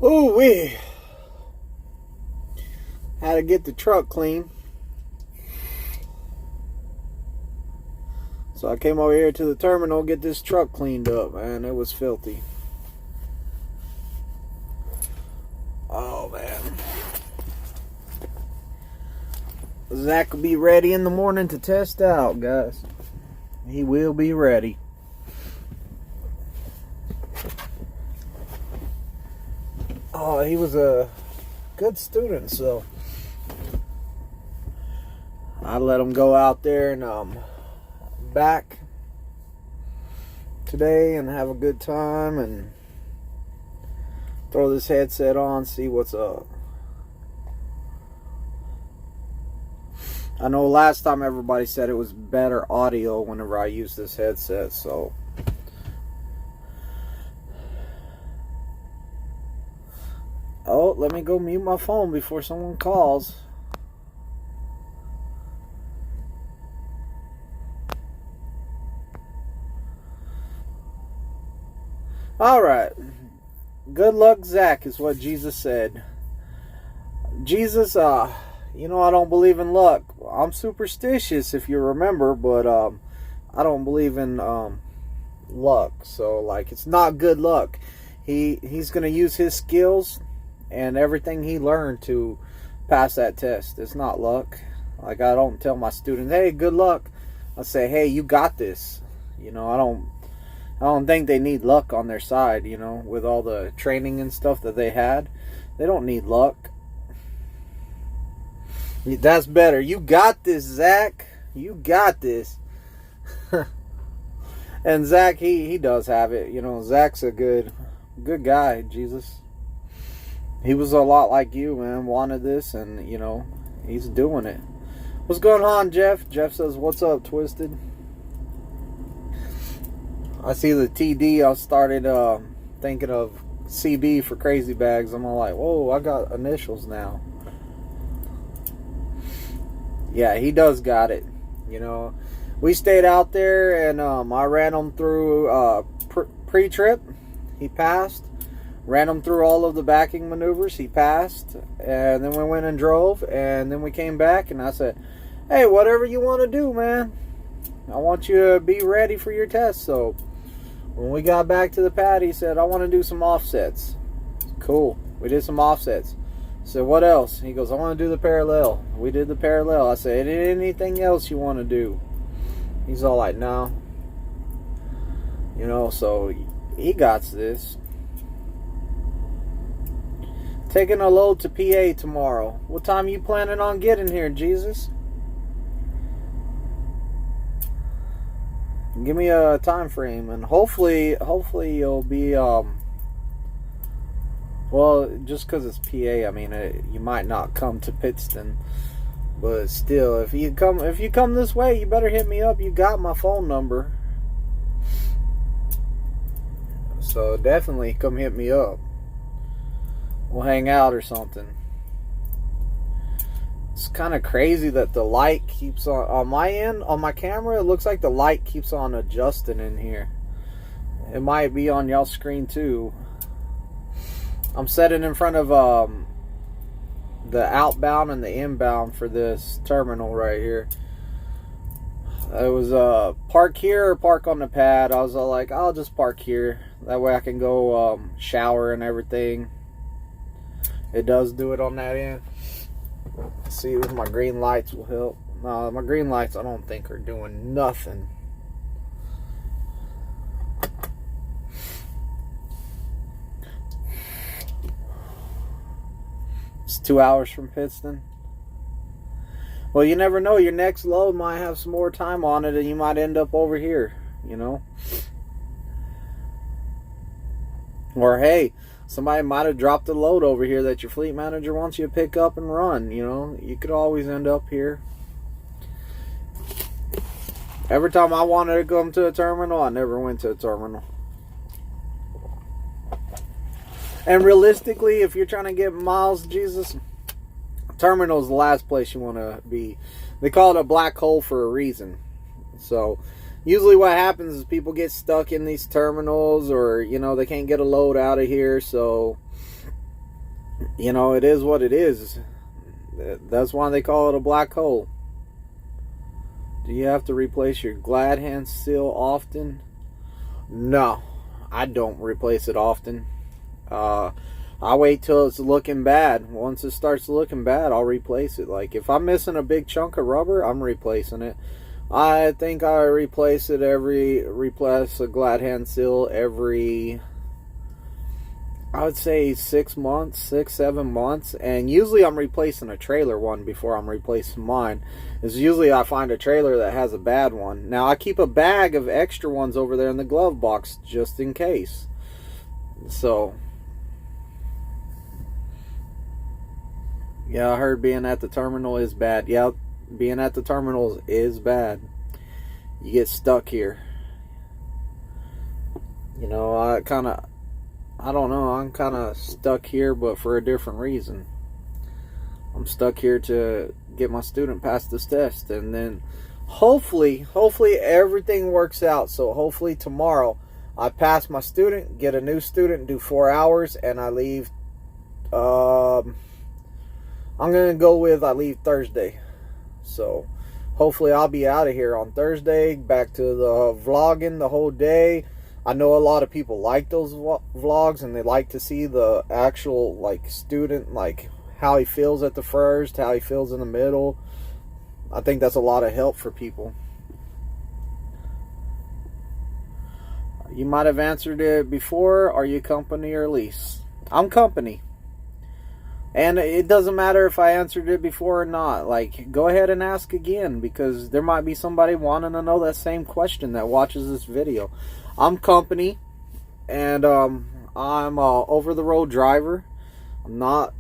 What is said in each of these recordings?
Oh, we had to get the truck clean. So I came over here to the terminal, get this truck cleaned up, man. It was filthy. Oh, man. Zach will be ready in the morning to test out, guys. He will be ready. Oh, he was a good student, so I let him go out there and back today and have a good time and throw this headset on, see what's up. I know last time everybody said it was better audio whenever I use this headset, so oh, let me go mute my phone before someone calls. Alright. Good luck, Zach, is what Jesus said. Jesus, you know, I don't believe in luck. I'm superstitious, if you remember, but I don't believe in luck. So, like, it's not good luck. He's going to use his skills and everything he learned to pass that test. It's not luck. Like, I don't tell my students, hey, good luck. I say, hey, you got this. You know, I don't think they need luck on their side, you know, with all the training and stuff that they had. They don't need luck. That's better. You got this, Zach. You got this. And Zach, he does have it. You know, Zach's a good guy, Jesus. He was a lot like you, man. Wanted this, and, you know, he's doing it. What's going on, Jeff? Jeff says, what's up, Twisted? I see the TD. I started thinking of CB for Crazy Bags. I'm all like, whoa, I got initials now. Yeah, he does got it. You know, we stayed out there and I ran him through pre-trip. He passed. Ran him through all of the backing maneuvers. He passed. And then we went and drove. And then we came back and I said, hey, whatever you want to do, man. I want you to be ready for your test. So when we got back to the pad, he said, I want to do some offsets. Cool. We did some offsets. I said, what else? He goes, I want to do the parallel. We did the parallel. I said, anything else you want to do? He's all like, no. You know, so he got this. Taking a load to PA tomorrow. What time you planning on getting here, Jesus? Give me a time frame, and hopefully you'll be well, just because it's PA, I mean, you might not come to Pittston, but still, if you come this way, you better hit me up. You got my phone number, so definitely come hit me up. We'll hang out or something. It's kind of crazy that the light keeps on my end, on my camera. It looks like the light keeps on adjusting in here. It might be on y'all's screen too. I'm sitting in front of the outbound and the inbound for this terminal right here. It was park here or park on the pad. I was like, I'll just park here. That way I can go shower and everything. It does do it on that end. See if my green lights will help. No, my green lights I don't think are doing nothing. It's 2 hours from Pittston. Well, you never know. Your next load might have some more time on it and you might end up over here, you know. Or hey, somebody might have dropped a load over here that your fleet manager wants you to pick up and run, you know. You could always end up here. Every time I wanted to come to a terminal, I never went to a terminal. And realistically, if you're trying to get miles, Jesus, terminal is the last place you want to be. They call it a black hole for a reason. So usually what happens is people get stuck in these terminals, or, you know, they can't get a load out of here. So You know, it is what it is. That's why they call it a black hole. Do you have to replace your glad hand seal often? No, I don't replace it often. I wait till it's looking bad. Once it starts looking bad, I'll replace it. Like if I'm missing a big chunk of rubber, I'm replacing it. I think I replace a glad hand seal every, I would say 6 months, 7 months. And usually I'm replacing a trailer one before I'm replacing mine. It's usually I find a trailer that has a bad one. Now I keep a bag of extra ones over there in the glove box just in case. So, yeah, I heard being at the terminal is bad. Yeah, being at the terminals is bad. You get stuck here. You know, I don't know, I'm kind of stuck here, but for a different reason. I'm stuck here to get my student past this test, and then hopefully everything works out. So hopefully tomorrow I pass my student, get a new student, do 4 hours, and I leave. I'm gonna go with I leave Thursday. So hopefully I'll be out of here on Thursday, back to the vlogging the whole day. I know a lot of people like those vlogs, and they like to see the actual like student, like how he feels at the first, how he feels in the middle. I think that's a lot of help for people. You might have answered it before. Are you company or lease? I'm company. And it doesn't matter if I answered it before or not. Like, go ahead and ask again, because there might be somebody wanting to know that same question that watches this video. I'm company, and I'm a over-the-road driver. I'm not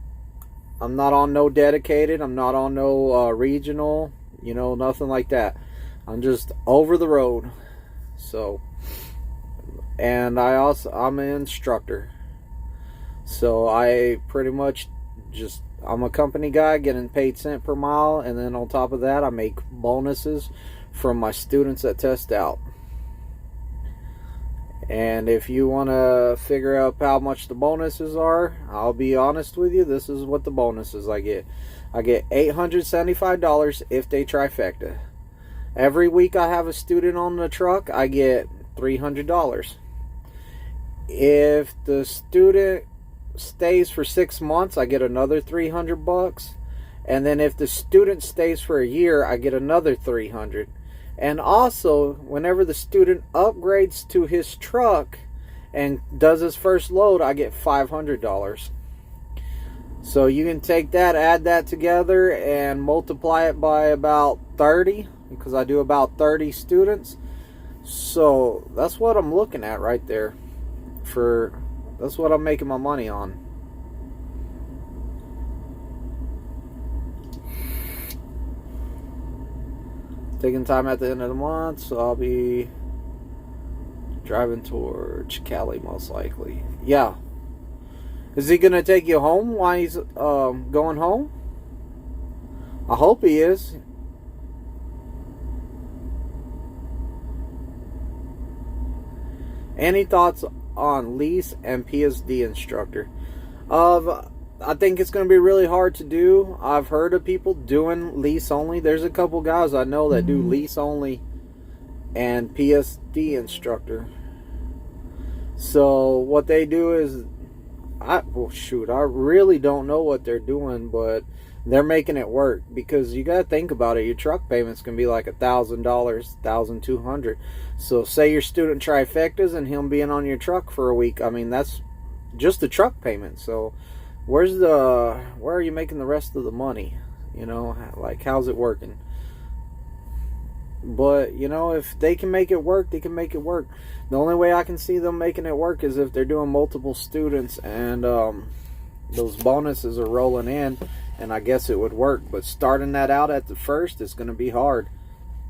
on no dedicated. I'm not on no regional. You know, nothing like that. I'm just over the road. So, and I'm an instructor. So I pretty much I'm a company guy getting paid cent per mile, and then on top of that I make bonuses from my students that test out. And if you want to figure out how much the bonuses are, I'll be honest with you, this is what the bonuses I get. I get $875 if they trifecta. Every week I have a student on the truck, I get $300. If the student stays for 6 months, I get another $300. And then if the student stays for a year, I get another $300. And also, whenever the student upgrades to his truck and does his first load, I get $500. So you can take that, add that together, and multiply it by about 30, because I do about 30 students. So that's what I'm looking at right there. That's what I'm making my money on. Taking time at the end of the month, so I'll be driving towards Cali most likely. Yeah. Is he going to take you home while he's going home? I hope he is. Any thoughts on lease and PSD instructor? I think it's going to be really hard to do. I've heard of people doing lease only. There's a couple guys I know that do lease only and PSD instructor. So what they do is, I really don't know what they're doing, but they're making it work, because you got to think about it. Your truck payments can be like $1,000, $1,200. So say your student trifectas and him being on your truck for a week. I mean, that's just the truck payment. So where are you making the rest of the money? You know, like, how's it working? But, you know, if they can make it work, they can make it work. The only way I can see them making it work is if they're doing multiple students and those bonuses are rolling in, and I guess it would work. But starting that out at the first is going to be hard.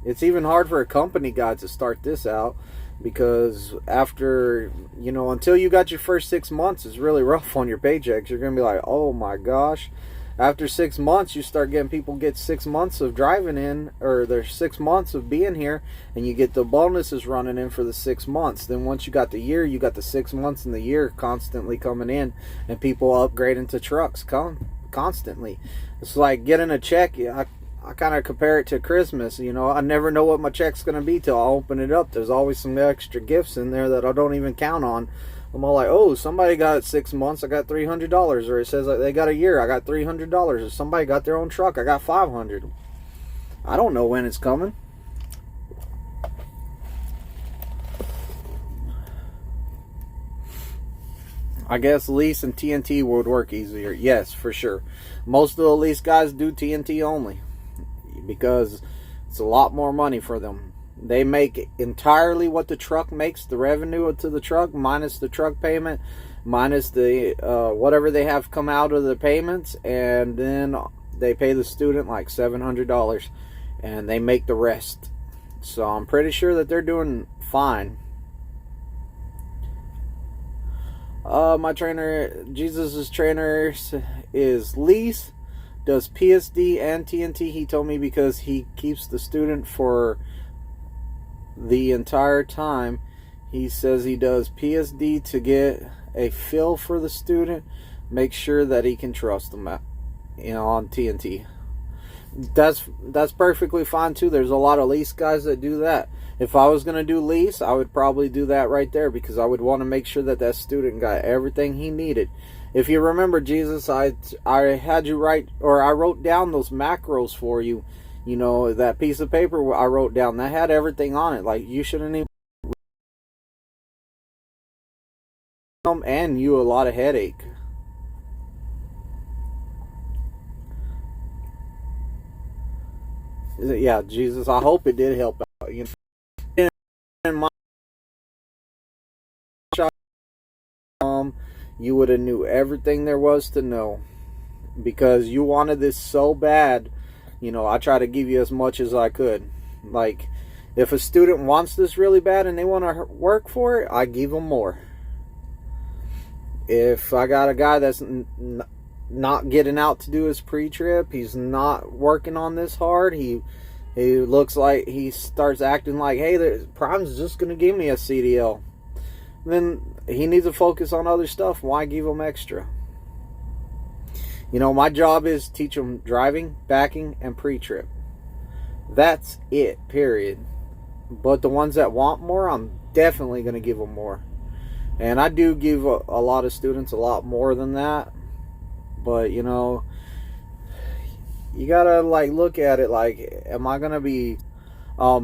It's even hard for a company guy to start this out, because after, you know, until you got your first 6 months, it's really rough on your paychecks. You're going to be like, oh my gosh, After 6 months, you start getting people get 6 months of driving in, or there's 6 months of being here, and you get the bonuses running in for the 6 months. Then once you got the year, you got the 6 months in the year constantly coming in, and people upgrading to trucks constantly. It's like getting a check. I kind of compare it to Christmas. You know, I never know what my check's going to be till I open it up. There's always some extra gifts in there that I don't even count on. I'm all like, oh, somebody got 6 months, I got $300. Or it says like they got a year, I got $300. Or somebody got their own truck, I got $500. I don't know when it's coming. I guess lease and TNT would work easier. Yes, for sure. Most of the lease guys do TNT only, because it's a lot more money for them. They make entirely what the truck makes, the revenue to the truck, minus the truck payment, minus the whatever they have come out of the payments, and then they pay the student like $700, and they make the rest. So I'm pretty sure that they're doing fine. My trainer, Jesus's trainer, is lease, does PSD and TNT. He told me because he keeps the student for the entire time. He says he does PSD to get a feel for the student, make sure that he can trust them, you know, on TNT. That's perfectly fine too. There's a lot of lease guys that do that. If I was going to do lease, I would probably do that right there, because I would want to make sure that that student got everything he needed. If you remember, Jesus, I had you write, or I wrote down those macros for you. You know, that piece of paper I wrote down, that had everything on it. Like, you shouldn't even, and you a lot of headache. Yeah, Jesus, I hope it did help out. You know, in my you would have knew everything there was to know, because you wanted this so bad. You know, I try to give you as much as I could. Like, if a student wants this really bad and they want to work for it, I give them more. If I got a guy that's not getting out to do his pre-trip, he's not working on this hard, he looks like he starts acting like, hey, Prime's just going to give me a CDL, then he needs to focus on other stuff. Why give him extra? You know, my job is teach them driving, backing, and pre-trip. That's it, period. But the ones that want more, I'm definitely going to give them more. And I do give a lot of students a lot more than that. But, you know, you got to, like, look at it like, am I going to be...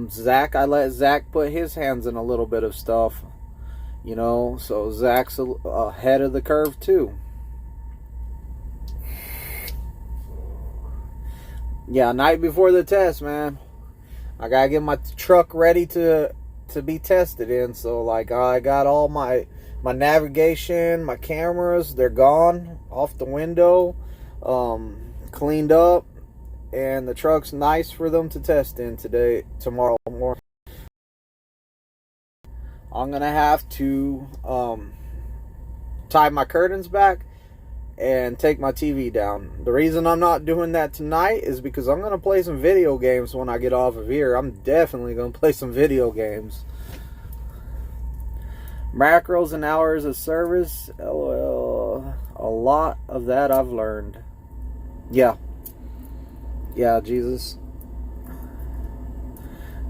Zach, I let Zach put his hands in a little bit of stuff. You know, so Zach's ahead of the curve, too. Yeah, night before the test, man, I gotta get my truck ready to be tested in. So, like, I got all my navigation, my cameras, they're gone off the window, cleaned up, and the truck's nice for them to test in tomorrow morning. I'm gonna have to tie my curtains back and take my TV down. The reason I'm not doing that tonight is because I'm going to play some video games when I get off of here. I'm definitely going to play some video games. Macros and hours of service. LOL. A lot of that I've learned. Yeah. Yeah, Jesus.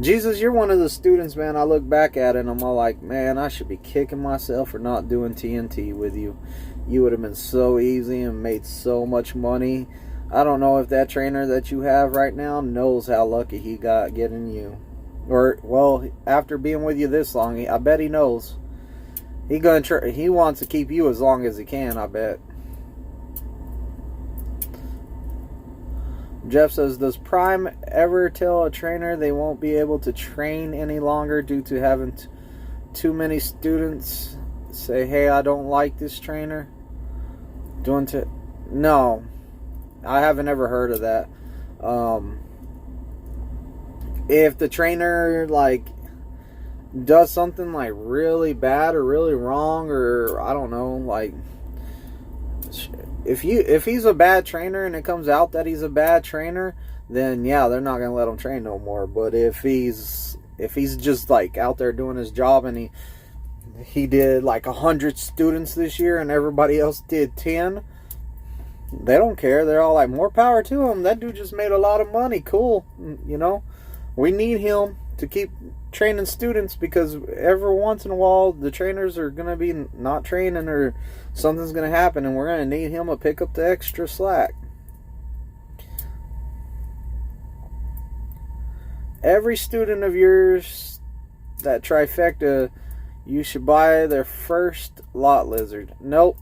Jesus, you're one of the students, man. I look back at it and I'm all like, man, I should be kicking myself for not doing TNT with you. You would have been so easy and made so much money. I don't know if that trainer that you have right now knows how lucky he got getting you. Or, well, after being with you this long, I bet he knows. He wants to keep you as long as he can, I bet. Jeff says, does Prime ever tell a trainer they won't be able to train any longer due to having too many students say, hey, I don't like this trainer? No, I haven't ever heard of that. If the trainer, like, does something, like, really bad or really wrong, or I don't know, like, if he's a bad trainer and it comes out that he's a bad trainer, then yeah, they're not gonna let him train no more. But if he's just like out there doing his job and he did like 100 students this year and everybody else did 10, they don't care. They're all like, more power to him. That dude just made a lot of money. Cool. You know, we need him to keep training students, because every once in a while the trainers are going to be not training or something's going to happen, and we're going to need him to pick up the extra slack. Every student of yours, that trifecta, you should buy their first lot lizard. Nope,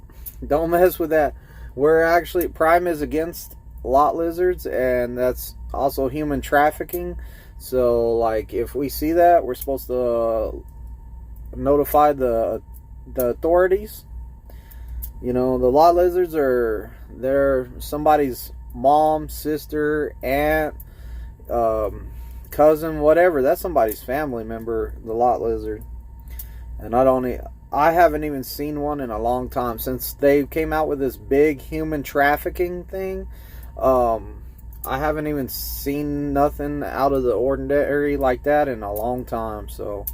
don't mess with that. We're actually, Prime is against lot lizards, and that's also human trafficking. So, like, if we see that, we're supposed to notify the authorities. You know, the lot lizards they're somebody's mom, sister, aunt, cousin, whatever. That's somebody's family member, the lot lizard. And I haven't even seen one in a long time. Since they came out with this big human trafficking thing, I haven't even seen nothing out of the ordinary like that in a long time. So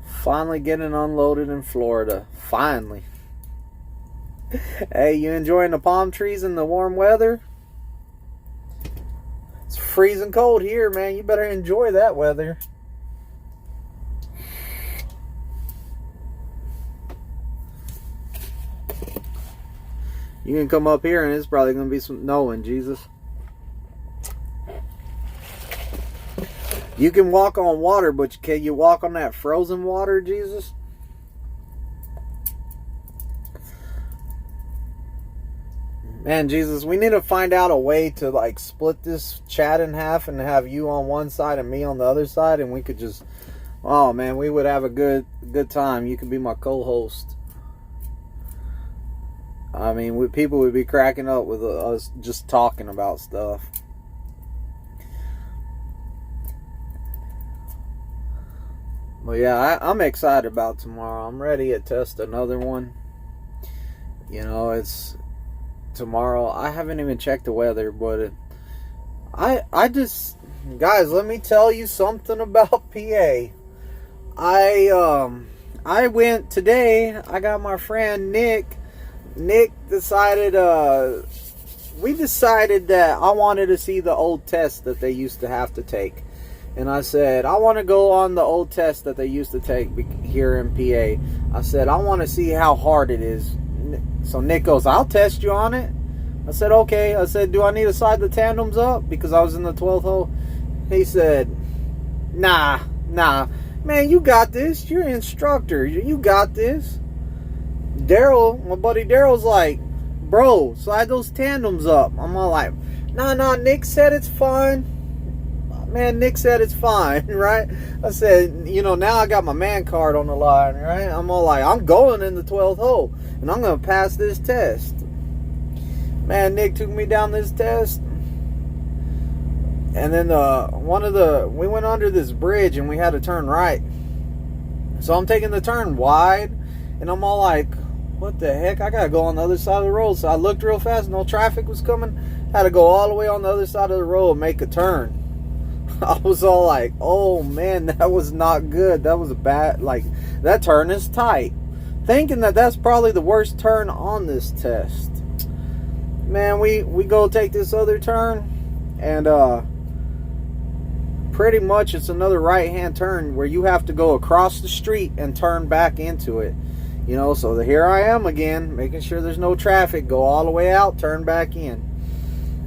finally getting unloaded in Florida. Finally. Hey, you enjoying the palm trees and the warm weather? It's freezing cold here, man. You better enjoy that weather. You can come up here and it's probably going to be some snowing, Jesus. You can walk on water, but can you walk on that frozen water, Jesus? Man, Jesus, we need to find out a way to like split this chat in half and have you on one side and me on the other side, and we could just, oh man, we would have a good time. You could be my co-host. I mean, people would be cracking up with us just talking about stuff. But yeah, I'm excited about tomorrow. I'm ready to test another one. You know, it's tomorrow. I haven't even checked the weather, but I just, guys, let me tell you something about PA. I went today. I got my friend Nick decided, we decided that I wanted to see the old test that they used to have to take. And I said, I want to go on the old test that they used to take here in PA. I said, I want to see how hard it is. So Nick goes, I'll test you on it. I said, okay. I said, do I need to slide the tandems up? Because I was in the 12th hole. He said, nah. Man, you got this. You're an instructor. You got this. Daryl, my buddy Daryl's like, bro, slide those tandems up. I'm all like, nah, Nick said it's fine. Man, Nick said it's fine, right? I said, you know, now I got my man card on the line, right? I'm all like, I'm going in the 12th hole, and I'm going to pass this test. Man, Nick took me down this test. And then we went under this bridge, and we had to turn right. So I'm taking the turn wide, and I'm all like, what the heck? I gotta go on the other side of the road. So I looked real fast, no traffic was coming. Had to go all the way on the other side of the road and make a turn. I was all like, oh man, that was not good. That was a bad, like, that turn is tight. Thinking that that's probably the worst turn on this test. Man, we go take this other turn, and pretty much it's another right-hand turn where you have to go across the street and turn back into it. You know, so here I am again, making sure there's no traffic, go all the way out, turn back in.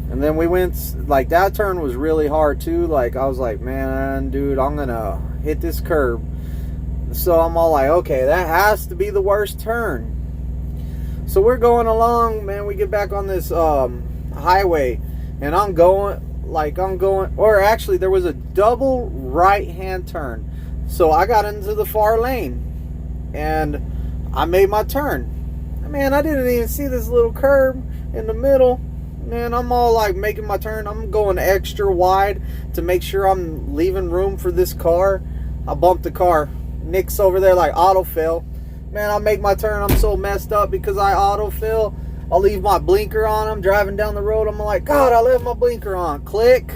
And then we went, like, that turn was really hard too. Like, I was like, man, dude, I'm gonna hit this curb. So I'm all like, okay, that has to be the worst turn. So we're going along, man, we get back on this highway, and I'm going, or actually there was a double right-hand turn. So I got into the far lane, and I made my turn. Man, I didn't even see this little curb in the middle. Man, I'm all like making my turn. I'm going extra wide to make sure I'm leaving room for this car. I bumped the car. Nick's over there like autofill. Man, I make my turn. I'm so messed up because I autofill. I'll leave my blinker on. I'm driving down the road. I'm like, God, I left my blinker on. Click.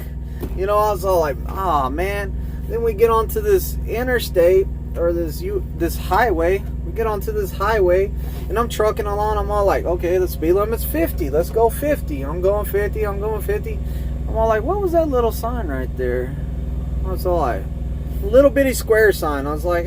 You know, I was all like, ah, man. Then we get onto this interstate or this highway. We get onto this highway, and I'm trucking along. I'm all like, okay, the speed limit's 50. Let's go 50. I'm going 50. I'm going 50. I'm all like, what was that little sign right there? I was all like, little bitty square sign. I was like,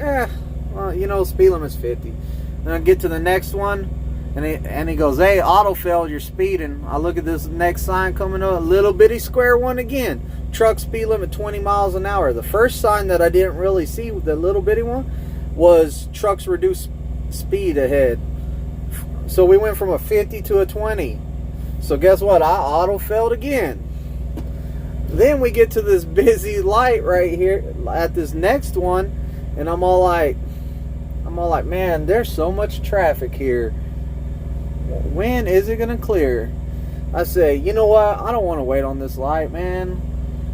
well, you know, speed limit's 50. Then I get to the next one, and he goes, hey, autofill, you're speeding. I look at this next sign coming up, a little bitty square one again. Truck speed limit 20 miles an hour. The first sign that I didn't really see, the little bitty one, was trucks reduce speed ahead. So we went from a 50 to a 20. So guess what? I autofilled again. Then we get to this busy light right here at this next one, and I'm all like, man, there's so much traffic here. When is it gonna clear? I say, you know what? I don't want to wait on this light, man.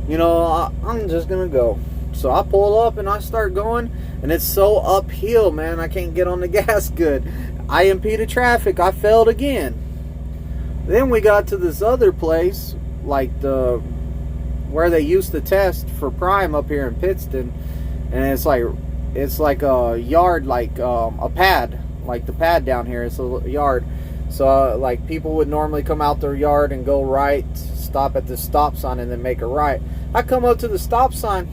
You know, I'm just gonna go. So I pull up and I start going, and it's so uphill, man. I can't get on the gas good. I impeded traffic. I failed again. Then we got to this other place, like where they used to test for Prime up here in Pittston, and it's like a yard, like a pad, like the pad down here. It's a yard. So like people would normally come out their yard and go right, stop at the stop sign, and then make a right. I come up to the stop sign.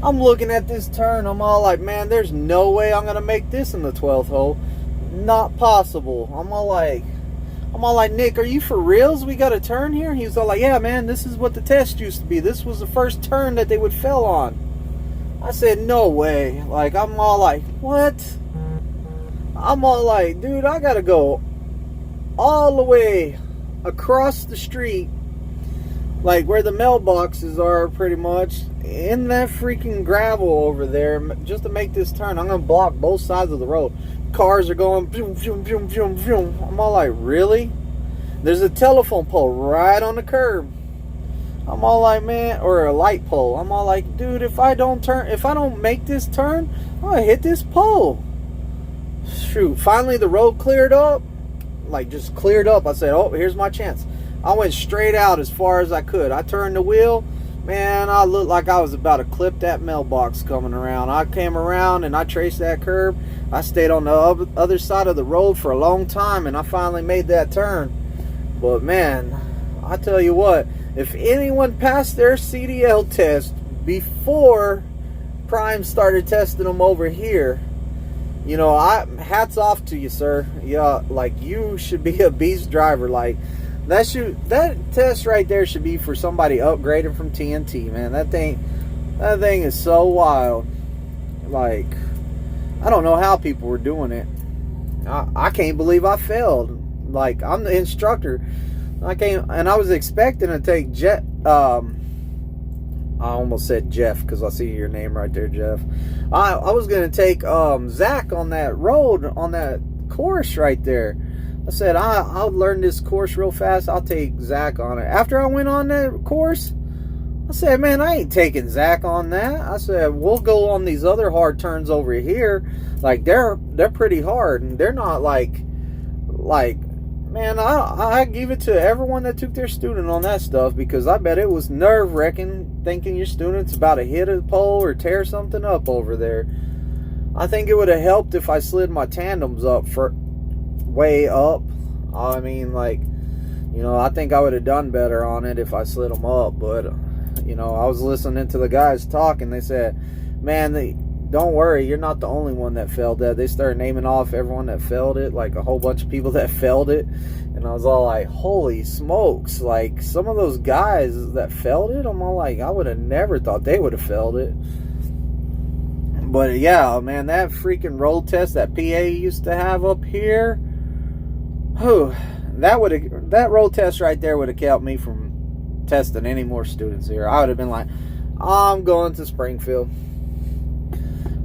I'm looking at this turn. I'm all like, man, there's no way I'm gonna make this in the 12th hole. Not possible. I'm all like, Nick, are you for reals? We got a turn here? He was all like, yeah, man, this is what the test used to be. This was the first turn that they would fail on. I said, no way. Like, I'm all like, what? I'm all like, dude, I gotta go all the way across the street, like where the mailboxes are, pretty much, in that freaking gravel over there, just to make this turn. I'm gonna block both sides of the road. Cars are going vroom, vroom, vroom, vroom, vroom. I'm all like, really? There's a telephone pole right on the curb. I'm all like, man, or a light pole. I'm all like, dude, if I don't make this turn, I'm gonna hit this pole. Shoot, finally the road cleared up, like just cleared up. I said, oh, here's my chance. I went straight out as far as I could. I turned the wheel. Man, I looked like I was about to clip that mailbox coming around. I came around and I traced that curb. I stayed on the other side of the road for a long time, and I finally made that turn. But man, I tell you what, if anyone passed their CDL test before Prime started testing them over here, you know, hats off to you, sir. Yeah, like, you should be a beast driver. Like, that test right there should be for somebody upgraded from TNT, man. That thing is so wild. Like, I don't know how people were doing it. I can't believe I failed. Like, I'm the instructor. And I was expecting to take I almost said Jeff, because I see your name right there, Jeff. I was going to take Zach on that road, on that course right there. I said, I'll learn this course real fast. I'll take Zach on it. After I went on that course, I said, man, I ain't taking Zach on that. I said, we'll go on these other hard turns over here. Like, they're pretty hard, and they're not like, man, I give it to everyone that took their student on that stuff, because I bet it was nerve-wracking thinking your student's about to hit a pole or tear something up over there. I think it would have helped if I slid my tandems up for way up. I mean, like, you know, I think I would have done better on it if I slid them up. But, you know, I was listening to the guys talk, and they said, man, don't worry, you're not the only one that failed that. They started naming off everyone that failed it, like a whole bunch of people that failed it. And I was all like, holy smokes. Like, some of those guys that failed it, I'm all like, I would have never thought they would have failed it. But yeah, man, that freaking road test that PA used to have up here, whew, that road test right there would have kept me from testing any more students here. I would have been like, I'm going to Springfield.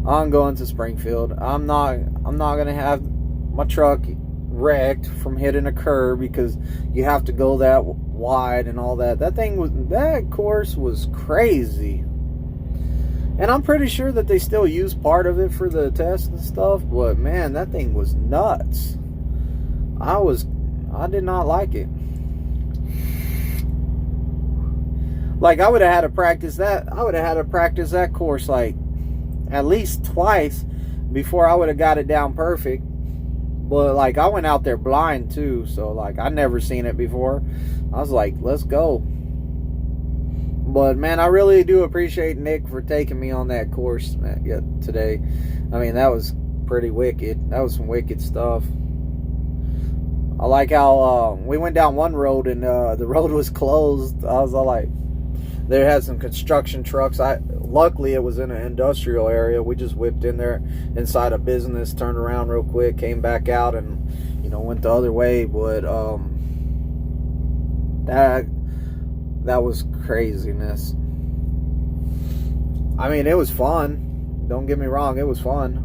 I'm going to Springfield. I'm not gonna have my truck wrecked from hitting a curb, because you have to go that wide and all that. That course was crazy. And I'm pretty sure that they still use part of it for the test and stuff, but man, that thing was nuts. I did not like it. Like, I would have had to practice that. I would have had to practice that course like at least twice before I would have got it down perfect. But like, I went out there blind too, so like, I never seen it before. I was like, let's go. But man, I really do appreciate Nick for taking me on that course today. I mean, that was pretty wicked. That was some wicked stuff. I like how we went down one road and the road was closed. I was all like, there had some construction trucks. Luckily it was in an industrial area. We just whipped in there inside a business, turned around real quick, came back out, and went the other way. But that was craziness. I mean, it was fun. Don't get me wrong, it was fun.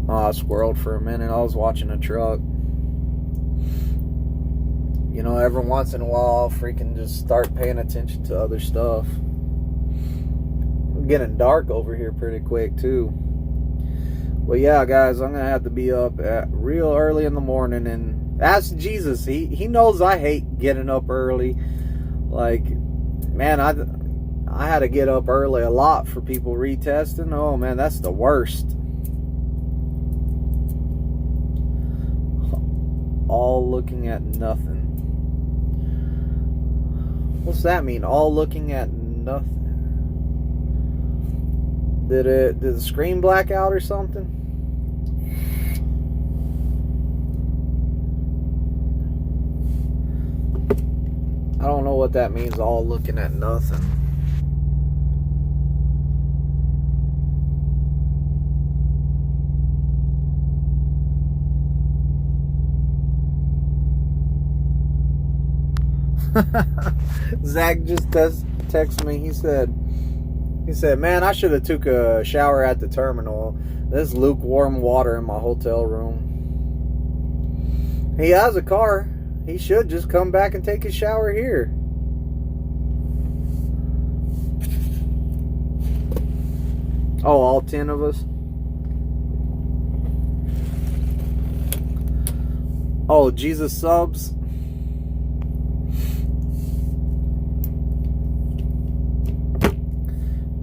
I squirreled for a minute. I was watching a truck. Every once in a while, I'll freaking just start paying attention to other stuff. It's getting dark over here pretty quick, too. Well, yeah, guys, I'm going to have to be up at real early in the morning. And ask Jesus. He knows I hate getting up early. Like, man, I had to get up early a lot for people retesting. Oh, man, that's the worst. All looking at nothing. What's that mean? All looking at nothing. Did the screen black out or something? I don't know what that means, all looking at nothing. Zach just texted me. He said, man, I should have took a shower at the terminal. There's lukewarm water in my hotel room. He has a car. He should just come back and take a shower here. Oh, all 10 of us? Oh, Jesus subs.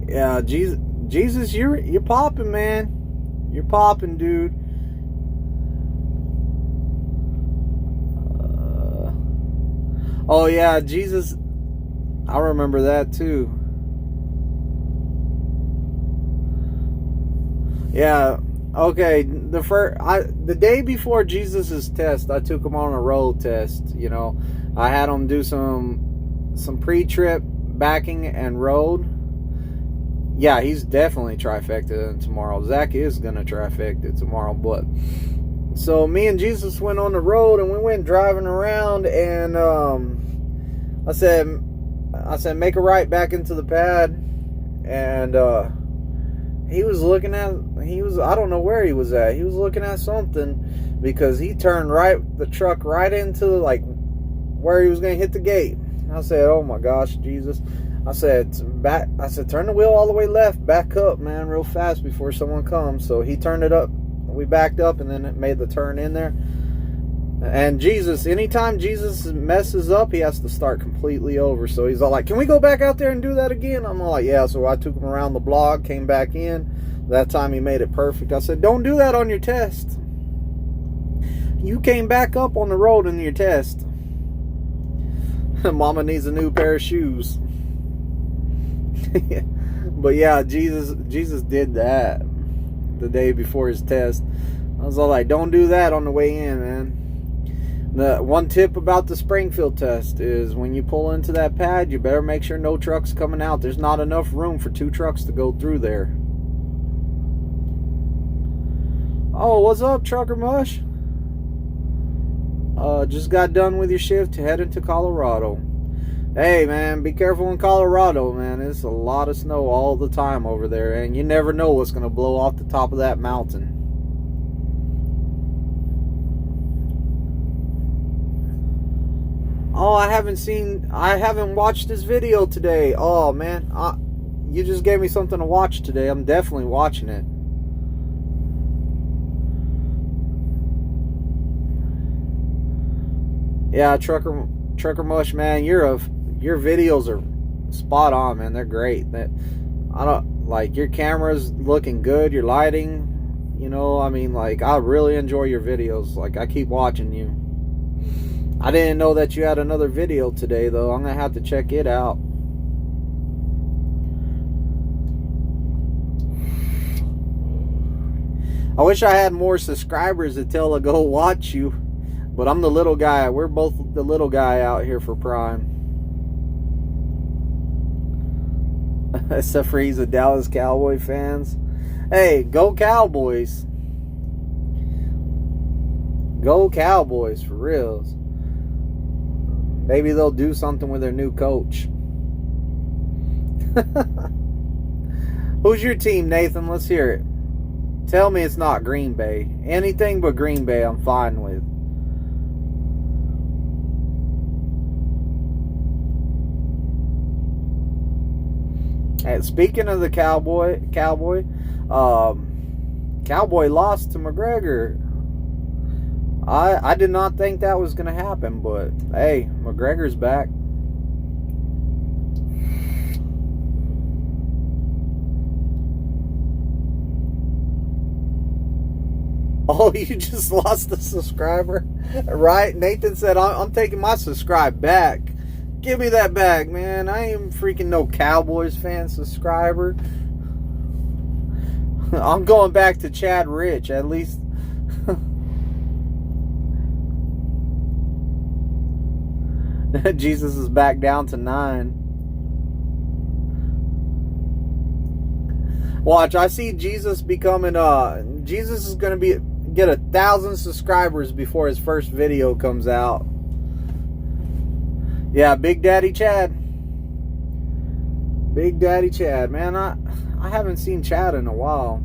Yeah, Jesus, you're popping, man. You're popping, dude. Oh yeah, Jesus. I remember that too. Yeah. Okay. The day before Jesus's test, I took him on a road test. I had him do some pre-trip backing and road. Yeah, he's definitely trifecta tomorrow. Zach is gonna trifecta tomorrow. But so me and Jesus went on the road and we went driving around, and I said make a right back into the pad, and I don't know where he was at. He was looking at something, because he turned the truck right into like where he was gonna hit the gate. I said, oh my gosh, Jesus. I said, turn the wheel all the way left, back up, man, real fast before someone comes. So he turned it up. We backed up, and then it made the turn in there. And Jesus, anytime Jesus messes up, he has to start completely over. So he's all like, can we go back out there and do that again? I'm all like, yeah. So I took him around the block, came back in. That time he made it perfect. I said, don't do that on your test. You came back up on the road in your test. Mama needs a new pair of shoes. But yeah, Jesus did that the day before his test. I was all like, don't do that on the way in, man. The one tip about the Springfield test is when you pull into that pad, you better make sure no trucks coming out. There's not enough room for 2 trucks to go through there. Oh, what's up, Trucker Mush? Just got done with your shift, heading to Colorado. Hey, man, be careful in Colorado, man. It's a lot of snow all the time over there, and you never know what's going to blow off the top of that mountain. Oh, I haven't watched this video today. Oh, man. You just gave me something to watch today. I'm definitely watching it. Yeah, Trucker Mush, man, your videos are spot on, man. They're great. I don't like your camera's looking good, your lighting, you know, I mean, like, I really enjoy your videos. Like, I keep watching you. I didn't know that you had another video today, though. I'm gonna have to check it out. I wish I had more subscribers to tell to go watch you, but I'm the little guy. We're both the little guy out here for Prime. Except for he's a Dallas Cowboy fans. Hey, go Cowboys. Go Cowboys, for reals. Maybe they'll do something with their new coach. Who's your team, Nathan? Let's hear it. Tell me it's not Green Bay. Anything but Green Bay I'm fine with. And speaking of the Cowboy lost to McGregor. I did not think that was going to happen, but hey, McGregor's back. Oh, you just lost a subscriber? Right? Nathan said, I'm taking my subscribe back. Give me that back, man. I ain't freaking no Cowboys fan subscriber. I'm going back to Chad Rich, at least. Jesus is back down to 9. Watch, I see Jesus becoming Jesus is gonna get 1,000 subscribers before his first video comes out. Yeah, Big Daddy Chad. Big Daddy Chad, man. I haven't seen Chad in a while.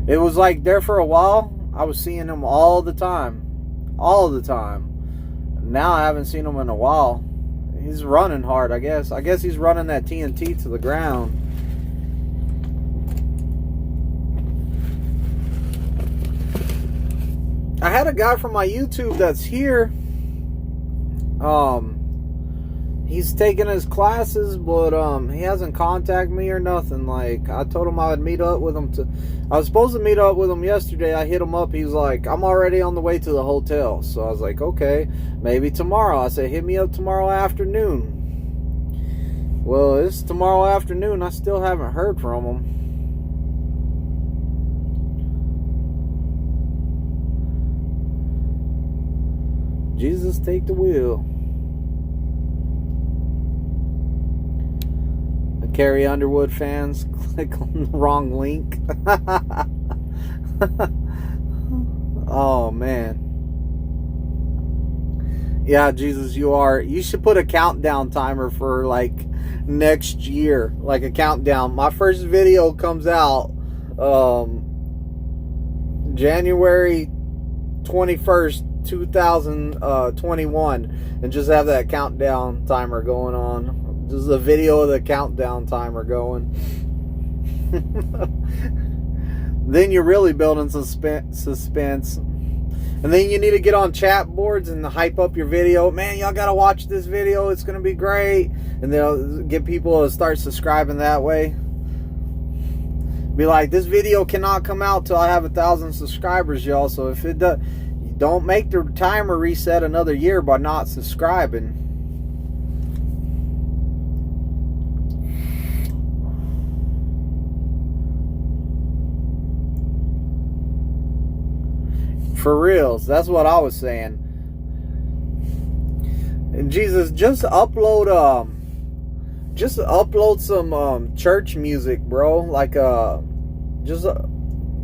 It was like there for a while. I was seeing him all the time. All the time. Now I haven't seen him in a while. He's running hard, I guess. I guess he's running that TNT to the ground. I had a guy from my YouTube that's here. He's taking his classes, but he hasn't contacted me or nothing. Like, I told him I would meet up with him I was supposed to meet up with him yesterday. I hit him up. He's like, I'm already on the way to the hotel. So I was like, okay, maybe tomorrow. I said, hit me up tomorrow afternoon. Well, it's tomorrow afternoon. I still haven't heard from him. Jesus, take the wheel. Carrie Underwood fans, click on the wrong link. Oh, man. Yeah, Jesus, you should put a countdown timer for, like, next year. Like, a countdown. My first video comes out January 21st, 2021. And just have that countdown timer going on. This is a video of the countdown timer going. Then you're really building suspense. And then you need to get on chat boards and hype up your video. Man, y'all got to watch this video. It's going to be great. And they'll get people to start subscribing that way. Be like, this video cannot come out till I have 1,000 subscribers, y'all. So if it does, don't make the timer reset another year by not subscribing. For reals, that's what I was saying. And Jesus, just upload some church music, bro. Like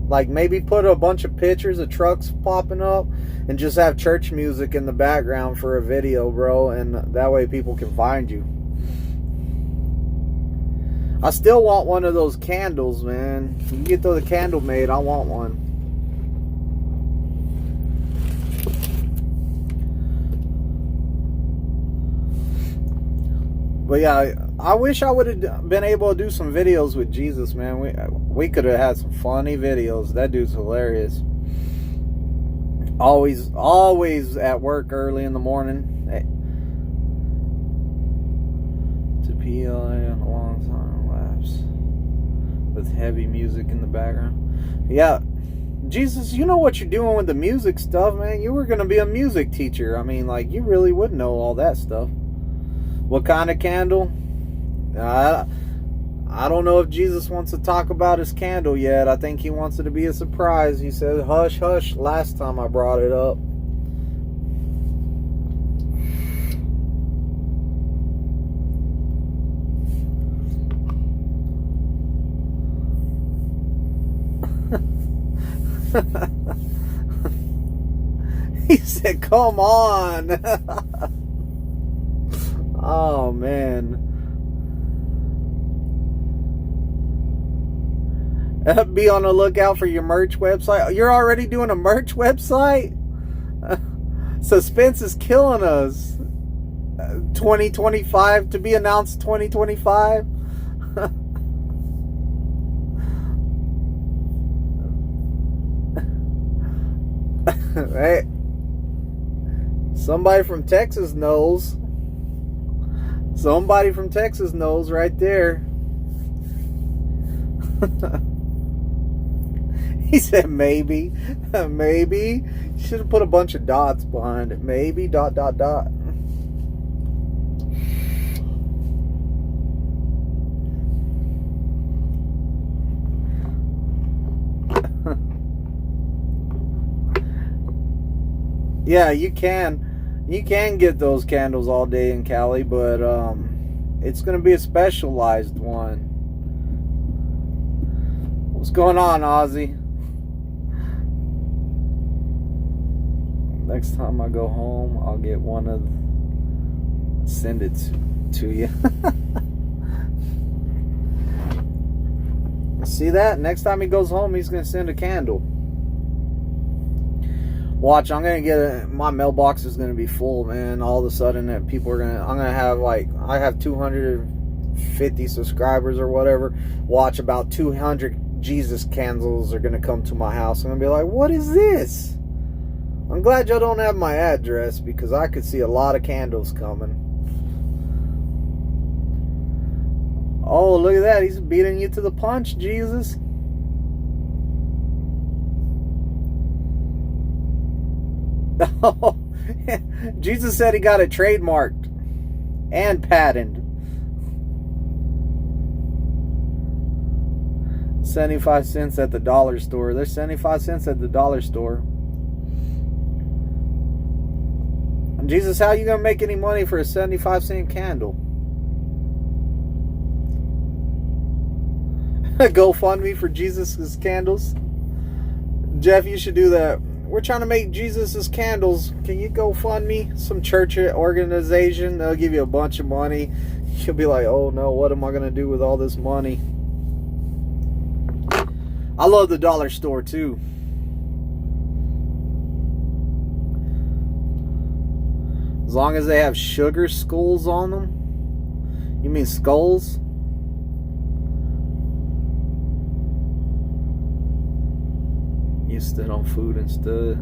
like maybe put a bunch of pictures of trucks popping up and just have church music in the background for a video, bro, and that way people can find you. I still want one of those candles, man. If you get the candle made, I want one. But yeah, I wish I would have been able to do some videos with Jesus, man. We could have had some funny videos. That dude's hilarious. Always at work early in the morning. To PLA on a long time lapse with heavy music in the background. Yeah, Jesus, you know what you're doing with the music stuff, man. You were going to be a music teacher. I mean, like, you really would know all that stuff. What kind of candle? I don't know if Jesus wants to talk about his candle yet. I think he wants it to be a surprise. He said, hush, hush, last time I brought it up. He said, come on. Oh, man. Be on the lookout for your merch website. You're already doing a merch website? Suspense is killing us. 2025, to be announced 2025. Hey, somebody from Texas knows. Somebody from Texas knows right there. He said maybe. Maybe. Should have put a bunch of dots behind it. Maybe, ... Yeah, you can get those candles all day in Cali, but it's going to be a specialized one. What's going on, Ozzy? Next time I go home, I'll get one of... Send it to you. See that? Next time he goes home, he's going to send a candle. Watch, I'm going to get my mailbox is going to be full, man. All of a sudden, that people are going to... I'm going to have, like... I have 250 subscribers or whatever. Watch, about 200 Jesus candles are going to come to my house. I'm going to be like, what is this? I'm glad y'all don't have my address, because I could see a lot of candles coming. Oh, look at that. He's beating you to the punch, Jesus. Oh, Jesus said he got it trademarked and patented. 75 cents at the dollar store. There's 75 cents at the dollar store. Jesus, how are you going to make any money for a 75-cent candle? GoFundMe for Jesus' candles. Jeff, you should do that. We're trying to make Jesus' candles. Can you GoFundMe some church organization? They'll give you a bunch of money. You'll be like, oh no, what am I going to do with all this money? I love the dollar store too. As long as they have sugar skulls on them. You mean skulls? You stood on food instead.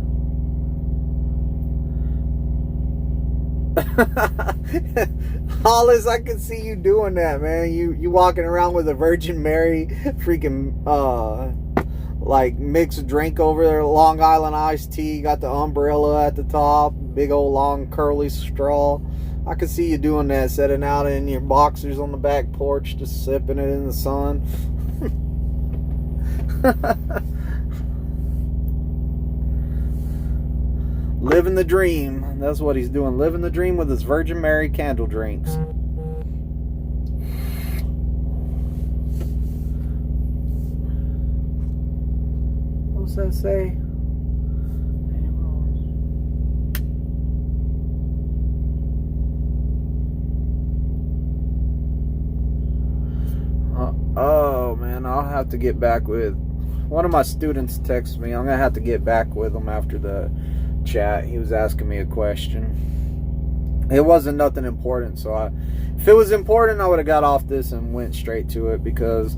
Hollis, I can see you doing that, man. You walking around with a Virgin Mary freaking like mixed drink over there, Long Island iced tea, got the umbrella at the top, big old long curly straw. I can see you doing that, sitting out in your boxers on the back porch, just sipping it in the sun. Living the dream. That's what he's doing. Living the dream with his Virgin Mary candle drinks. What's that say? Oh man, I'll have to get back with one of my students. Texted me. I'm gonna have to get back with him after the chat. He was asking me a question, It wasn't nothing important. So if it was important, I would have got off this and went straight to it, because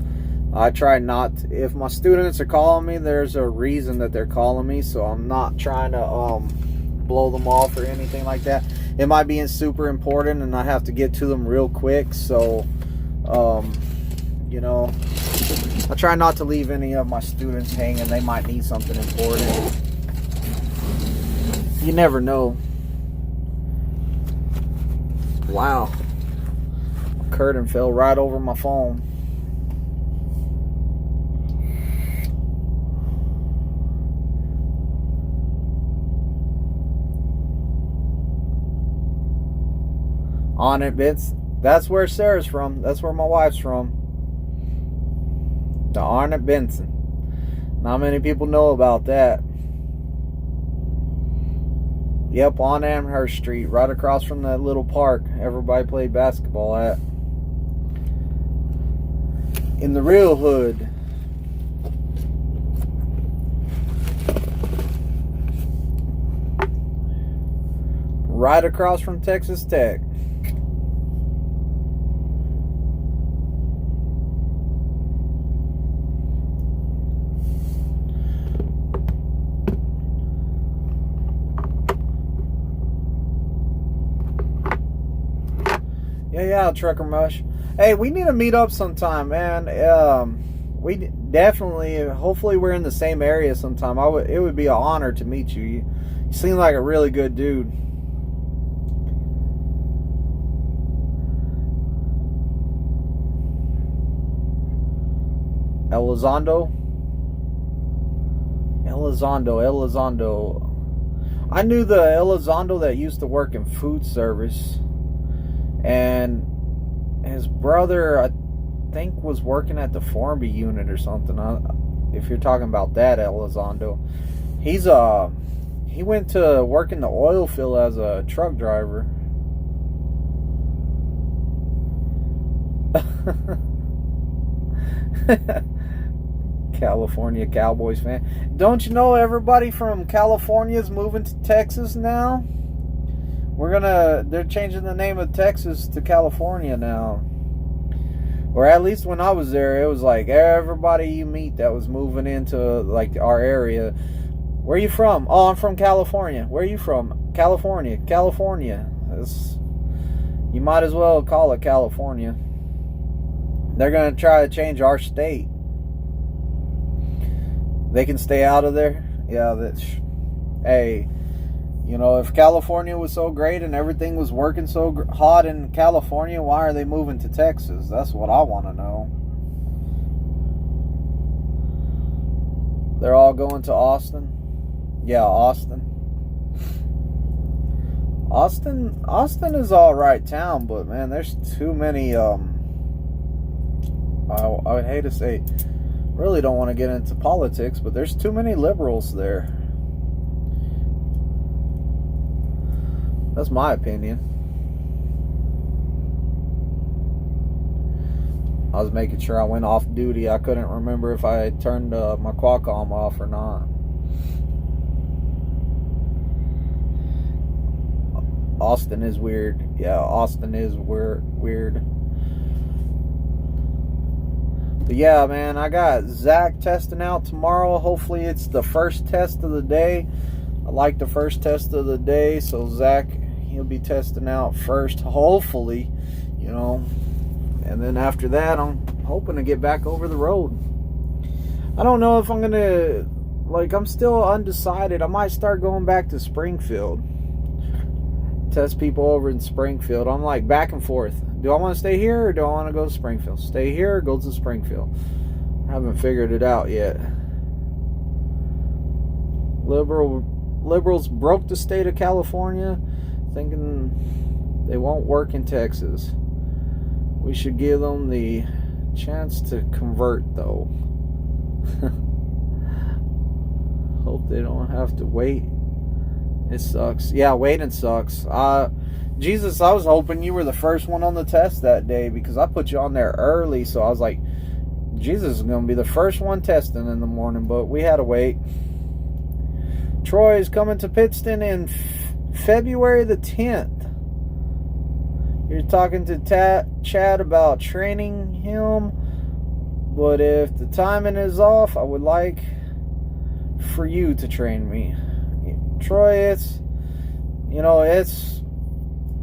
I try not to, if my students are calling me, there's a reason that they're calling me, so I'm not trying to blow them off or anything like that. It might be super important and I have to get to them real quick, so you know, I try not to leave any of my students hanging. They might need something important. You never know. Wow, curtain fell right over my phone. On it, Vince. That's where Sarah's from. That's where my wife's from. The Arnett Benson. Not many people know about that. Yep, on Amherst Street, right across from that little park everybody played basketball at. In the real hood. Right across from Texas Tech. Yeah, Trucker Mush. Hey, we need to meet up sometime, man. We definitely, hopefully we're in the same area sometime. It would be an honor to meet you. You seem like a really good dude. Elizondo. I knew the Elizondo that used to work in food service. And his brother, I think, was working at the Formby unit or something. If you're talking about that Elizondo, he went to work in the oil field as a truck driver. California Cowboys fan. Don't you know everybody from California is moving to Texas now? They're changing the name of Texas to California now. Or at least when I was there, it was like everybody you meet that was moving into like our area. Where are you from? Oh, I'm from California. Where are you from? California. You might as well call it California. They're going to try to change our state. They can stay out of there. Yeah, hey, you know, if California was so great and everything was working so hot in California, why are they moving to Texas? That's what I want to know. They're all going to Austin? Yeah, Austin. Austin is all right town, but man, there's too many, I would hate to say, really don't want to get into politics, but there's too many liberals there. That's my opinion. I was making sure I went off duty. I couldn't remember if I had turned my Qualcomm off or not. Austin is weird. Yeah, Austin is weird. But yeah, man, I got Zach testing out tomorrow. Hopefully it's the first test of the day. I like the first test of the day, so Zach, he'll be testing out first, hopefully, you know. And then after that, I'm hoping to get back over the road. I don't know if I'm going to, like, I'm still undecided. I might start going back to Springfield. Test people over in Springfield. I'm like back and forth. Do I want to stay here or do I want to go to Springfield? Stay here or go to Springfield? I haven't figured it out yet. Liberals broke the state of California, thinking they won't work in Texas. We should give them the chance to convert, though. Hope they don't have to wait. It sucks. Yeah, waiting sucks. Jesus, I was hoping you were the first one on the test that day because I put you on there early, so I was like, Jesus is going to be the first one testing in the morning, but we had to wait. Troy is coming to Pittston in February the 10th. You're talking to Chad about training him, but if the timing is off, I would like for you to train me. Troy, it's, you know, it's,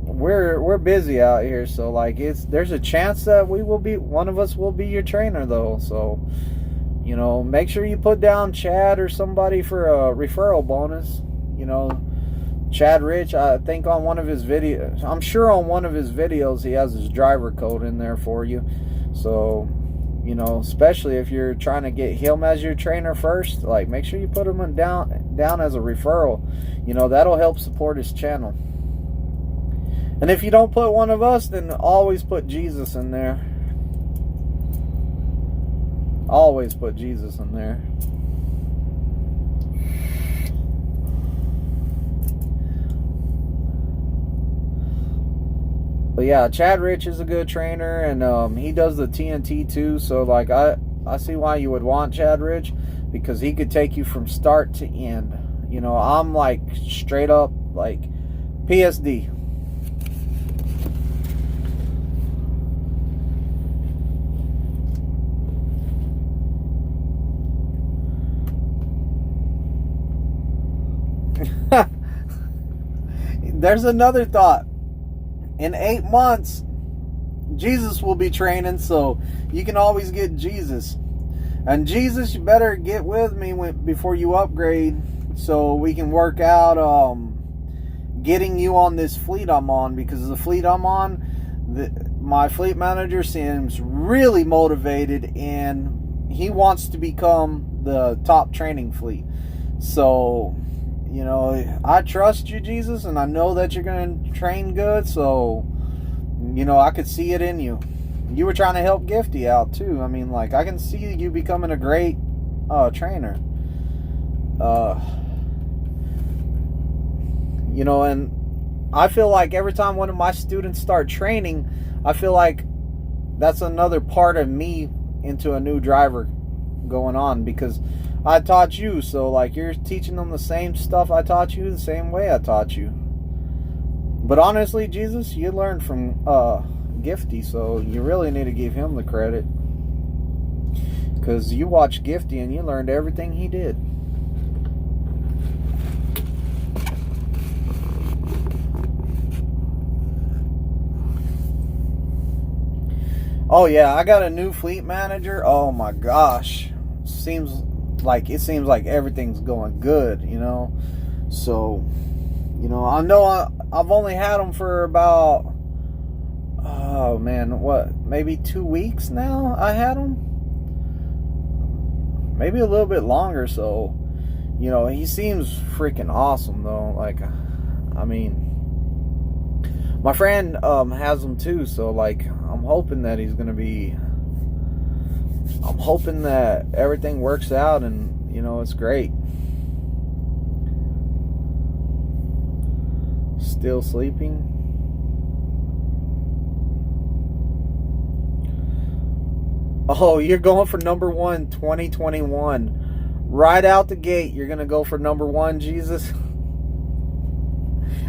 we're busy out here, so like there's a chance that one of us will be your trainer though. So, you know, make sure you put down Chad or somebody for a referral bonus. You know, Chad Rich, I think on one of his videos, I'm sure on one of his videos he has his driver code in there for you. So, you know, especially if you're trying to get him as your trainer first, like make sure you put him down as a referral. You know, that'll help support his channel. And if you don't put one of us, then always put Jesus in there. Always put Jesus in there. But yeah, Chad Rich is a good trainer, and he does the TNT too. So like I see why you would want Chad Rich, because he could take you from start to end. You know, I'm like straight up like PSD. There's another thought. In 8 months, Jesus will be training, so you can always get Jesus. And Jesus, you better get with me before you upgrade, so we can work out getting you on this fleet I'm on, because the fleet I'm on, my fleet manager seems really motivated, and he wants to become the top training fleet. So, you know, I trust you, Jesus, and I know that you're going to train good, so, you know, I could see it in you. You were trying to help Gifty out, too. I mean, like, I can see you becoming a great trainer. You know, and I feel like every time one of my students start training, I feel like that's another part of me into a new driver going on, because I taught you, so like you're teaching them the same stuff I taught you the same way I taught you. But honestly, Jesus, you learned from Gifty, so you really need to give him the credit, because you watched Gifty and you learned everything he did. Oh yeah, I got a new fleet manager. Oh my gosh, seems like everything's going good, you know. So, you know I've only had them for about, oh man, what, maybe 2 weeks now. I had them, maybe a little bit longer. So, you know, he seems freaking awesome though. Like, I mean, my friend has them too, so like I'm hoping that I'm hoping that everything works out, and you know, it's great. Still sleeping? Oh, you're going for number 1 2021. Right out the gate, you're gonna go for number 1, Jesus.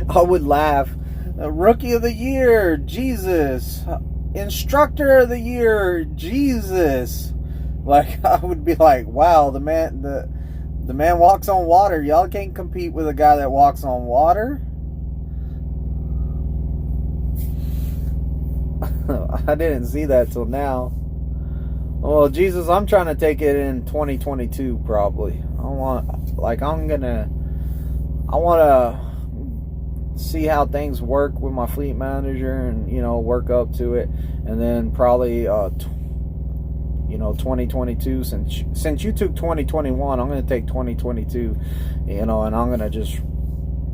I would laugh. Rookie of the year, Jesus. Instructor of the year, Jesus. Like, I would be like, wow, the man walks on water. Y'all can't compete with a guy that walks on water. I didn't see that till now. Well, Jesus, I'm trying to take it in 2022 probably. I want to see how things work with my fleet manager, and you know, work up to it, and then probably you know, 2022, since you took 2021, I'm going to take 2022, you know, and I'm going to just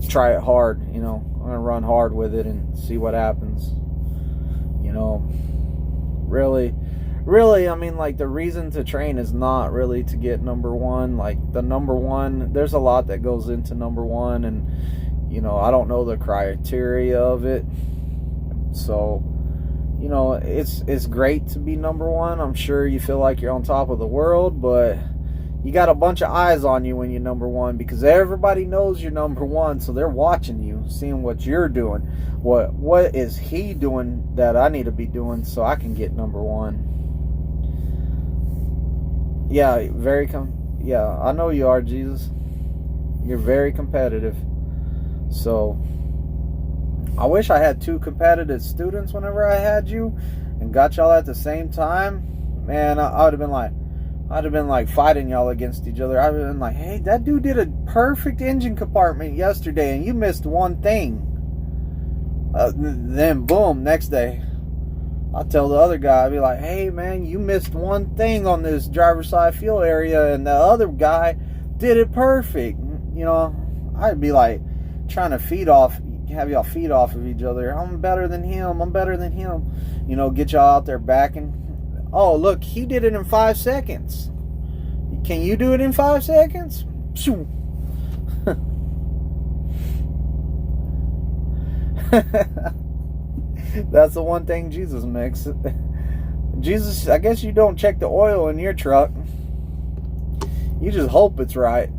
try it hard, you know. I'm going to run hard with it and see what happens. You know, really, I mean, like, the reason to train is not really to get number 1. Like, the number 1, there's a lot that goes into number 1, and you know, I don't know the criteria of it. So, you know, it's great to be number 1. I'm sure you feel like you're on top of the world, but You got a bunch of eyes on you when you're number one, because everybody knows you're number one, so they're watching you, seeing what you're doing. What is he doing that I need to be doing so I can get number one? Yeah, yeah, I know you are, Jesus. You're very competitive. So I wish I had 2 competitive students whenever I had you and got y'all at the same time. Man, I would have been like, fighting y'all against each other. I'd have been like, hey, that dude did a perfect engine compartment yesterday and you missed one thing. Then boom, next day, I'll tell the other guy, I'd be like, hey man, you missed one thing on this driver's side fuel area and the other guy did it perfect. You know, I'd be like trying to have y'all feed off of each other. I'm better than him. You know, get y'all out there backing. Oh, look, he did it in 5 seconds. Can you do it in 5 seconds? That's the one thing Jesus makes. Jesus, I guess you don't check the oil in your truck. You just hope it's right.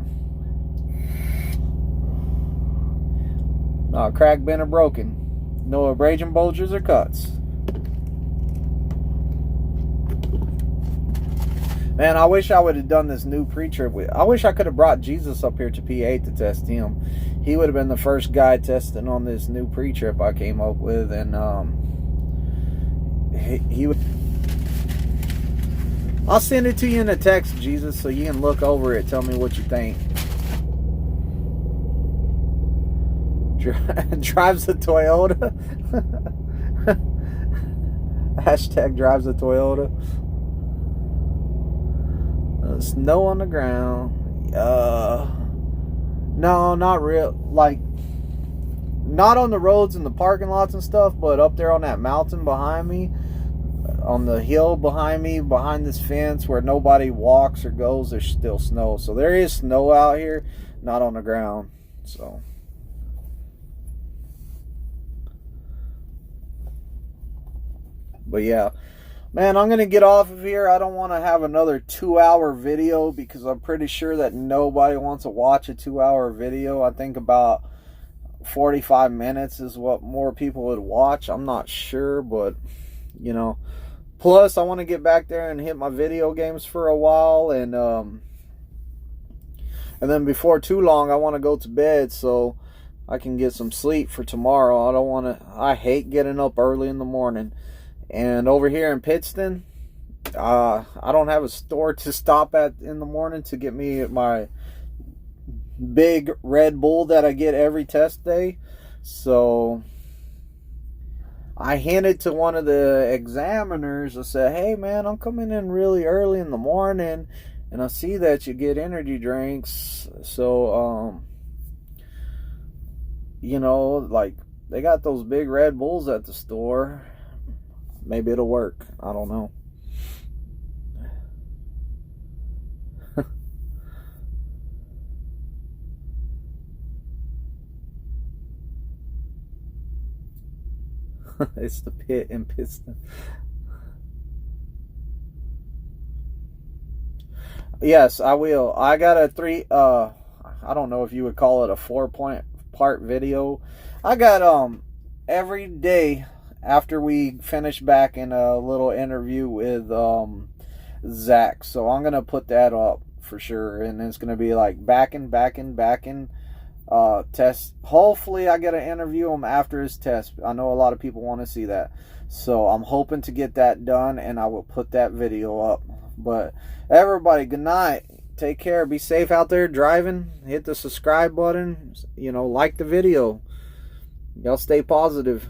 Cracked, bent, or broken. No abrasion, bulges, or cuts. Man, I wish I would have done this new pre-trip. I wish I could have brought Jesus up here to P8 to test him. He would have been the first guy testing on this new pre-trip I came up with, and he would. I'll send it to you in a text, Jesus, so you can look over it. Tell me what you think. Drives a Toyota. Hashtag drives a Toyota. Snow on the ground. No, not real. Like, not on the roads and the parking lots and stuff, but up there on that mountain behind me, on the hill behind me, behind this fence where nobody walks or goes, there's still snow. So there is snow out here, not on the ground. So. But yeah, man, I'm going to get off of here. I don't want to have another 2-hour video because I'm pretty sure that nobody wants to watch a 2-hour video. I think about 45 minutes is what more people would watch. I'm not sure, but, you know. Plus, I want to get back there and hit my video games for a while. And then before too long, I want to go to bed so I can get some sleep for tomorrow. I hate getting up early in the morning. And over here in Pittston, I don't have a store to stop at in the morning to get me my big Red Bull that I get every test day. So I handed to one of the examiners. I said, hey man, I'm coming in really early in the morning and I see that you get energy drinks. So, you know, like they got those big Red Bulls at the store. Maybe it'll work. I don't know. It's the pit in Pittston. Yes, I will. I got a I don't know if you would call it a 4-part video. I got every day after we finish back in a little interview with Zach. So I'm going to put that up for sure. And it's going to be like backing test. Hopefully I get to interview him after his test. I know a lot of people want to see that. So I'm hoping to get that done and I will put that video up. But everybody, good night. Take care. Be safe out there driving. Hit the subscribe button. You know, like the video. Y'all stay positive.